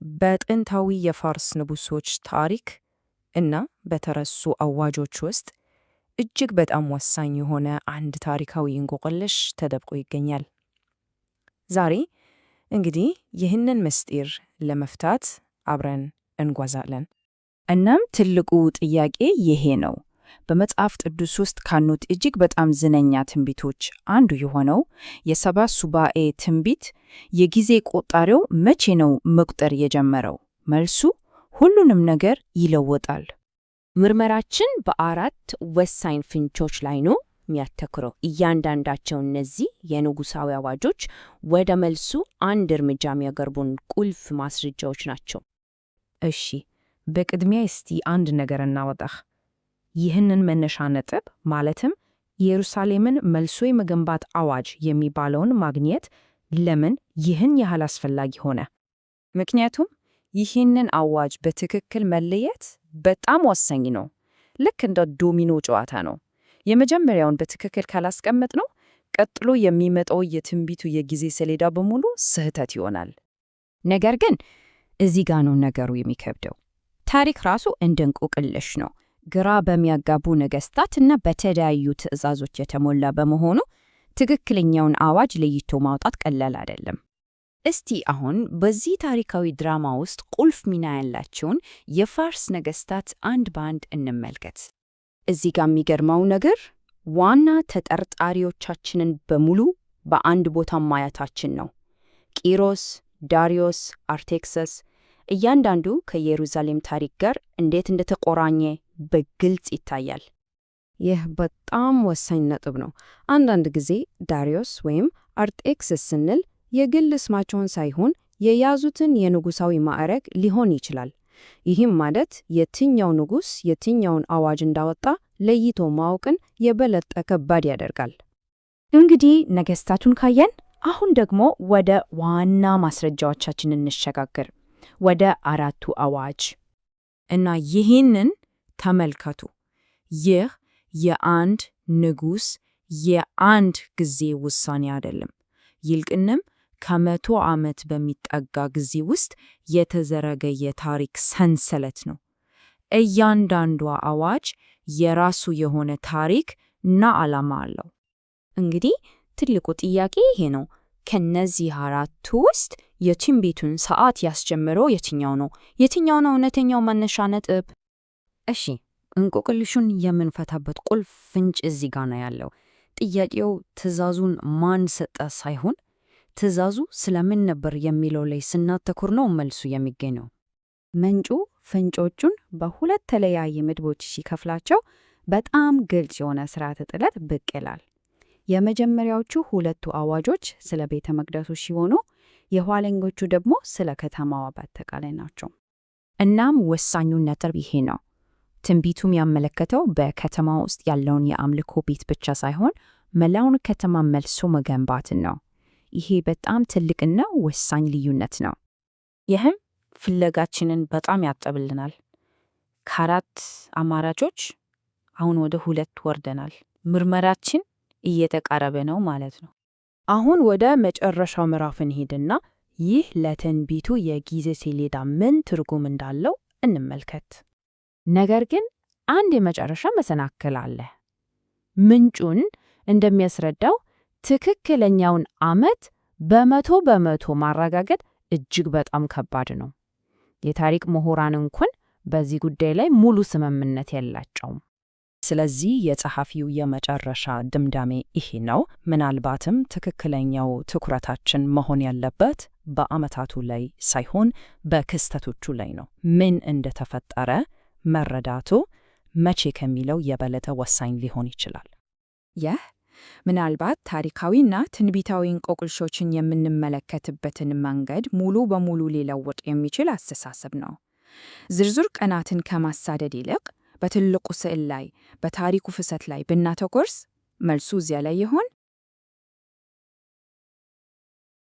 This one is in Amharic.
በጥንታዊ የፋርስ ንጉሶች ታሪክ እና በተረሱ አዋጆች ውስጥ እጅግ በጣም ወሳኝ የሆነ አንድ ታሪካዊ እንቆቅልሽ ተደብቆ ይገኛል። ዛሬ እንግዲህ ይህንን ምስጢር ለመፍታት አብረን እንጓዛለን። እናም ትልቁ ጥያቄ ይሄ ነው። በመጽሐፍ ቅዱስ ውስጥ ካሉት እጅግ በጣም ዝነኛ ትንቢቶች አንዱ የሆነው የሰባ ሱባኤ ትንቢት የጊዜ ቆጣሪው መቼ ነው መቁጠር የጀመረው? መልሱ ሁሉንም ነገር ይለወጣል። ምርመራችን በአራት ወሳኝ ፍንጮች ላይ ነው የሚያተኩረው። እያንዳንዳቸው እነዚህ የንጉሣዊ አዋጆች ወደ መልሱ አንድ እርምጃ የሚያቀርቡን ቁልፍ ማስረጃዎች ናቸው። እሺ፣ በቅድሚያ እስቲ አንድ ነገር እናወጣህ። ይህንን መነሻ ነጥብ ማለትም ኢየሩሳሌምን መልሶ የመገንባት አዋጅ የሚባለውን ማግኘት ለምን ይህን ያህል አስፈላጊ ሆነ? ምክንያቱም ይህንን አዋጅ በትክክል መለየት በጣም ወሳኝ ነው። ልክ እንደ ዶሚኖ ጨዋታ ነው። የመጀመሪያውን በትክክል ካላስቀመጥ ነው ቀጥሎ የሚመጣው የትንቢቱ የጊዜ ሰሌዳ በሙሉ ስህተት ይሆናል። ነገር ግን እዚህ ጋር ነው ነገሩ የሚከብደው። ታሪክ ራሱ እንደ እንቆቅልሽ ነው። ግራ በሚያጋቡ ነገሥታትና በተለያዩ ትዕዛዞች የተሞላ በመሆኑ ትክክለኛውን አዋጅ ለይቶ ማውጣት ቀላል አይደለም። እስቲ አሁን በዚህ ታሪካዊ ድራማ ውስጥ ቁልፍ ሚና ያላቸውን የፋርስ ነገሥታት አንድ በአንድ እንመልከት። እዚህ ጋር የሚገርመው ነገር ዋና ተጠርጣሪዎቻችንን በሙሉ በአንድ ቦታ ማየታችን ነው። ቂሮስ፣ ዳሪዮስ፣ አርጤክስስ እያንዳንዱ ከኢየሩሳሌም ታሪክ ጋር እንዴት እንደተቆራኘ በግልጽ ይታያል። ይህ በጣም ወሳኝ ነጥብ ነው። አንዳንድ ጊዜ ዳሪዮስ ወይም አርጤክስስ ስንል የግል ስማቸውን ሳይሆን የያዙትን የንጉሣዊ ማዕረግ ሊሆን ይችላል። ይህም ማለት የትኛው ንጉሥ የትኛውን አዋጅ እንዳወጣ ለይቶ ማወቅን የበለጠ ከባድ ያደርጋል። እንግዲህ ነገሥታቱን ካየን፣ አሁን ደግሞ ወደ ዋና ማስረጃዎቻችን እንሸጋገር፣ ወደ አራቱ አዋጅ እና ይህንን ተመልከቱ። ይህ የአንድ ንጉሥ የአንድ ጊዜ ውሳኔ አይደለም። ይልቅንም ከ100 ዓመት በሚጠጋ ጊዜ ውስጥ የተዘረገ የታሪክ ሰንሰለት ነው። እያንዳንዷ አዋጅ የራሱ የሆነ ታሪክ እና ዓላማ አለው። እንግዲህ ትልቁ ጥያቄ ይሄ ነው። ከነዚህ አራቱ ውስጥ የትንቢቱን ሰዓት ያስጀመረው የትኛው ነው? የትኛው ነው እውነተኛው መነሻ ነጥብ? እሺ፣ እንቆቅልሹን የምንፈታበት ቁልፍ ፍንጭ እዚህ ጋር ነው ያለው። ጥያቄው ትዕዛዙን ማን ሰጠ ሳይሆን ትዕዛዙ ስለምን ነበር የሚለው ላይ ስናተኩር ነው መልሱ የሚገኘው። ምንጩ ፍንጮቹን በሁለት ተለያየ ምድቦች ሲከፍላቸው በጣም ግልጽ የሆነ ስርዓተ ጥለት ብቅ ይላል። የመጀመሪያዎቹ ሁለቱ አዋጆች ስለ ቤተ መቅደሱ ሲሆኑ፣ የኋለኞቹ ደግሞ ስለ ከተማዋ በአጠቃላይ ናቸው። እናም ወሳኙ ነጥብ ይሄ ነው። ትንቢቱም ያመለከተው በከተማ ውስጥ ያለውን የአምልኮ ቤት ብቻ ሳይሆን መላውን ከተማ መልሶ መገንባትን ነው። ይሄ በጣም ትልቅና ወሳኝ ልዩነት ነው። ይህም ፍለጋችንን በጣም ያጠብልናል። ከአራት አማራጮች አሁን ወደ 2 ወርደናል። ምርመራችን እየተቃረበ ነው ማለት ነው። አሁን ወደ መጨረሻው ምዕራፍ እንሄድና ይህ ለትንቢቱ የጊዜ ሰሌዳ ምን ትርጉም እንዳለው እንመልከት። ነገር ግን አንድ የመጨረሻ መሰናክል አለ። ምንጩን እንደሚያስረዳው ትክክለኛውን ዓመት በ100% ማረጋገጥ እጅግ በጣም ከባድ ነው። የታሪክ ምሁራን እንኳን በዚህ ጉዳይ ላይ ሙሉ ስምምነት የላቸውም። ስለዚህ የጸሐፊው የመጨረሻ ድምዳሜ ይሄ ነው። ምናልባትም ትክክለኛው ትኩረታችን መሆን ያለበት በዓመታቱ ላይ ሳይሆን በክስተቶቹ ላይ ነው። ምን እንደተፈጠረ መረዳቱ መቼ ከሚለው የበለጠ ወሳኝ ሊሆን ይችላል። ይህ ምናልባት ታሪካዊና ትንቢታዊ እንቆቅልሾችን የምንመለከትበትን መንገድ ሙሉ በሙሉ ሊለውጥ የሚችል አስተሳሰብ ነው። ዝርዝር ቀናትን ከማሳደድ ይልቅ በትልቁ ስዕል ላይ፣ በታሪኩ ፍሰት ላይ ብናተኮርስ መልሱ እዚያ ላይ ይሆን?